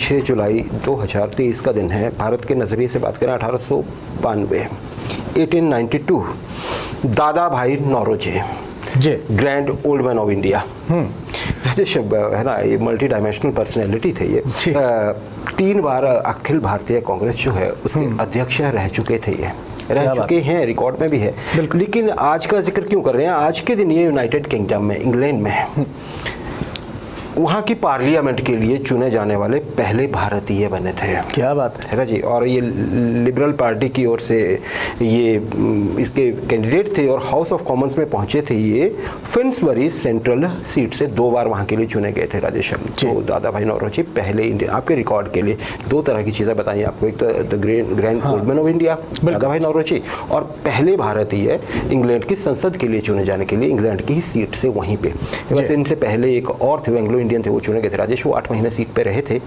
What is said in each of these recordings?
6 जुलाई 2023 का दिन है। भारत के नज़रिए से बात करें 1892 1892 Dadabhai Naoroji ji, grand old man of India. Rajesh है ना, ये मल्टी डायमेंशनल पर्सनैलिटी थे ये। 3 बार अखिल भारतीय कांग्रेस जो है उसके अध्यक्ष रह चुके थे, ये रह चुके हैं, रिकॉर्ड में भी है। लेकिन आज का जिक्र क्यों कर रहे हैं? आज के दिन ये यूनाइटेड किंगडम में, इंग्लैंड में, वहाँ की पार्लियामेंट के लिए चुने जाने वाले पहले भारतीय बने थे। क्या बात है ना जी। और ये लिबरल पार्टी की ओर से ये इसके कैंडिडेट थे और हाउस ऑफ कॉमन्स में पहुंचे थे। ये फिन्सबरी सेंट्रल सीट से 2 बार वहाँ के लिए चुने गए थे राजेश। तो दादा भाई नौरोजी पहले इंडियन, आपके रिकॉर्ड के लिए 2 तरह की चीज़ें बताई आपको। एक तो the grand old man of India दादा भाई नौरोजी, और पहले भारतीय इंग्लैंड की संसद के लिए चुने जाने के लिए इंग्लैंड की ही सीट से वहीं पे। वैसे इनसे पहले एक और थे, एंग्लो इंडियन थे, वो चुने गए थे राजेश। वो 8 महीने सीट पे रहे थे,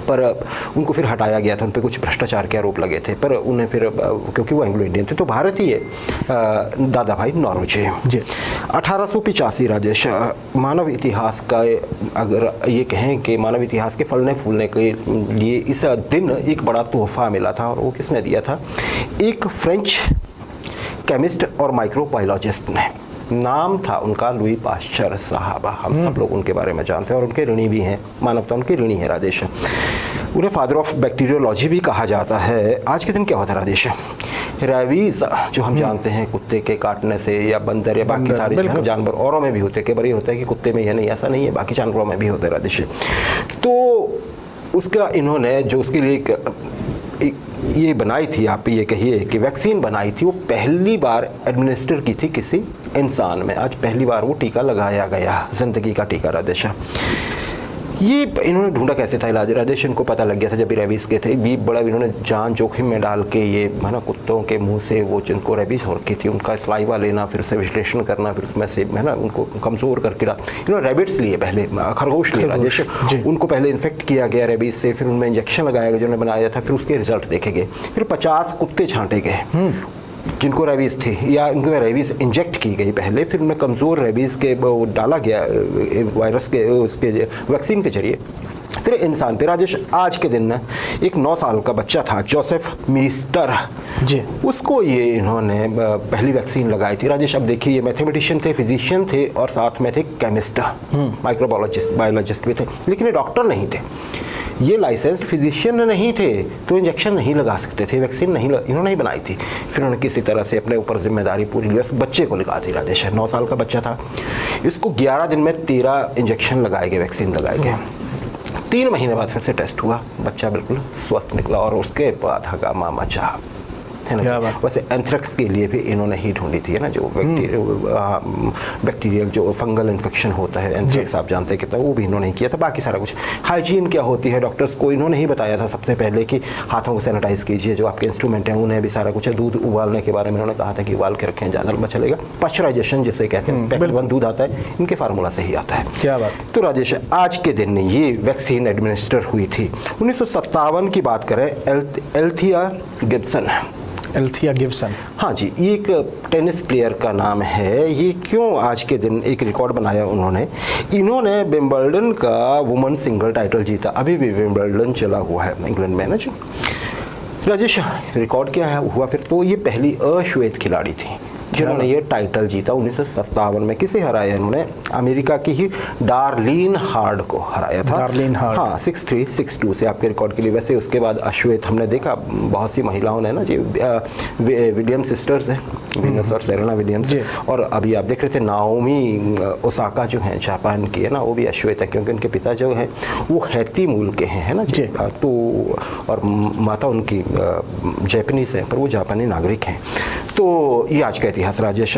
पर उनको फिर हटाया गया था। उन पर कुछ भ्रष्टाचार के आरोप लगे थे, पर उन्हें फिर, क्योंकि वो एंग्लो इंडियन थे, तो भारतीय दादा भाई नौरोजी। 1885 राजेश, मानव इतिहास का, अगर ये कहें कि मानव इतिहास के फलने फूलने के लिए इस दिन एक बड़ा तोहफा मिला था, और वो किसने दिया था? एक फ्रेंच केमिस्ट और माइक्रोबायोलॉजिस्ट ने। नाम था उनका लुई पाश्चर साहब। हम सब लोग उनके बारे में जानते हैं और उनके ऋणी भी हैं, मानवता उनकी ऋणी है राजेश। उन्हें फादर ऑफ बैक्टीरियोलॉजी भी कहा जाता है। आज के दिन क्या होता है राजेश? रेबीज जो हम जानते हैं कुत्ते के काटने से, या बंदर या बाकी सारे जानवर, औरों में भी होते, कई बार ये होता है कि कुत्ते में, यह नहीं, ऐसा नहीं है, बाकी जानवरों में भी होते हैं राजेश। तो उसका इन्होंने जो उसके लिए एक ये बनाई थी, आप ये कहिए कि वैक्सीन बनाई थी, वो पहली बार एडमिनिस्टर की थी किसी इंसान में। आज पहली बार वो टीका लगाया गया, जिंदगी का टीका राजेश। ये इन्होंने ढूंढा कैसे था इलाज राजेश? इनको पता लग गया था जब रेबीज के थे, भी बड़ा इन्होंने जान जोखिम में डाल के ये है ना, कुत्तों के मुंह से वो जिनको रेबीज हो रखी थी उनका स्लाइवा लेना, फिर से विश्लेषण करना, फिर उसमें से है ना उनको कमज़ोर करके इन्होंने रेबिट्स लिए, पहले खरगोश लिए राजेश। उनको पहले इन्फेक्ट किया गया रेबीज से, फिर उनमें इंजेक्शन लगाया गया जो उन्होंने बनाया था, फिर उसके रिजल्ट देखे गए। फिर 50 कुत्ते छांटे गए जिनको रेबीज़ थी, या उनको रेबीज़ इंजेक्ट की गई पहले, फिर उनमें कमज़ोर रेबीज़ के वो डाला गया वायरस के उसके वैक्सीन के जरिए, फिर इंसान पे राजेश। आज के दिन एक 9 साल का बच्चा था, जोसेफ मीस्टर जी, उसको ये इन्होंने पहली वैक्सीन लगाई थी राजेश। अब देखिए, ये मैथमेटिशियन थे, फिजिशियन थे, और साथ में थे केमिस्ट, माइक्रोबायोलॉजिस्ट, बायोलॉजिस्ट भी थे, लेकिन ये डॉक्टर नहीं थे, ये लाइसेंस्ड फिजिशियन नहीं थे, तो इंजेक्शन नहीं लगा सकते थे, वैक्सीन नहीं इन्होंने ही बनाई थी। फिर उन्होंने किसी तरह से अपने ऊपर जिम्मेदारी पूरी ली, उस बच्चे को लगा दी राजेश। 9 साल का बच्चा था, इसको 11 दिन में 13 इंजेक्शन लगाए गए, वैक्सीन लगाए गए। 3 महीने बाद फिर से टेस्ट हुआ, बच्चा बिल्कुल स्वस्थ निकला, और उसके बाद हंगामा मचा, है ना। वैसे एंथ्रेक्स के लिए भी इन्होंने ही ढूंढी थी, है ना, जो बैक्टीरियल जो फंगल इन्फेक्शन होता है, एंथ्रेक्स आप जानते हैं कितना, वो भी इन्होंने ही किया था। बाकी सारा कुछ हाइजीन क्या होती है डॉक्टर्स को इन्होंने ही बताया था सबसे पहले कि हाथों को सैनिटाइज कीजिए, जो आपके इंस्ट्रूमेंट हैं उन्हें भी सारा कुछ है। दूध उबालने के बारे में उन्होंने कहा था कि उबाल के रखें, ज़्यादा लंबा चलेगा। पाश्चराइजेशन जिसे कहते हैं, पैकेट बंद दूध आता है, इनके फार्मूला से ही आता है। क्या बात। तो राजेश, आज के दिन ये वैक्सीन एडमिनिस्टर हुई थी। 1957 की बात करें, एल्थिया गिब्सन, हाँ जी, ये एक टेनिस प्लेयर का नाम है। ये क्यों आज के दिन एक रिकॉर्ड बनाया इन्होंने विंबलडन का वुमेन सिंगल टाइटल जीता। अभी भी विंबलडन चला हुआ है इंग्लैंड में ना जी राजेश। रिकॉर्ड क्या है हुआ फिर? तो ये पहली अश्वेत खिलाड़ी थी जिन्होंने ये टाइटल जीता 1957 में। किसे हराया इन्होंने? अमेरिका की ही डार्लिन हार्ड को हराया था। डार्लिन हार्ड, हाँ, 6-3, 6-2 से आपके रिकॉर्ड के लिए। वैसे उसके बाद अश्वेत हमने देखा बहुत सी महिलाओं ने ना जी, विलियम्स सिस्टर्स है, वीनस और सेरेना विलियम्स, और अभी आप देख रहे थे नाओमी ओसाका जो हैं जापान की, है ना, वो भी अश्वेत है, क्योंकि उनके पिता जो हैं वो हैती मूल के हैं, है ना जी। तो और माता उनकी जापानीज है, पर वो जापानी नागरिक हैं। तो ये आज का इतिहास राजेश।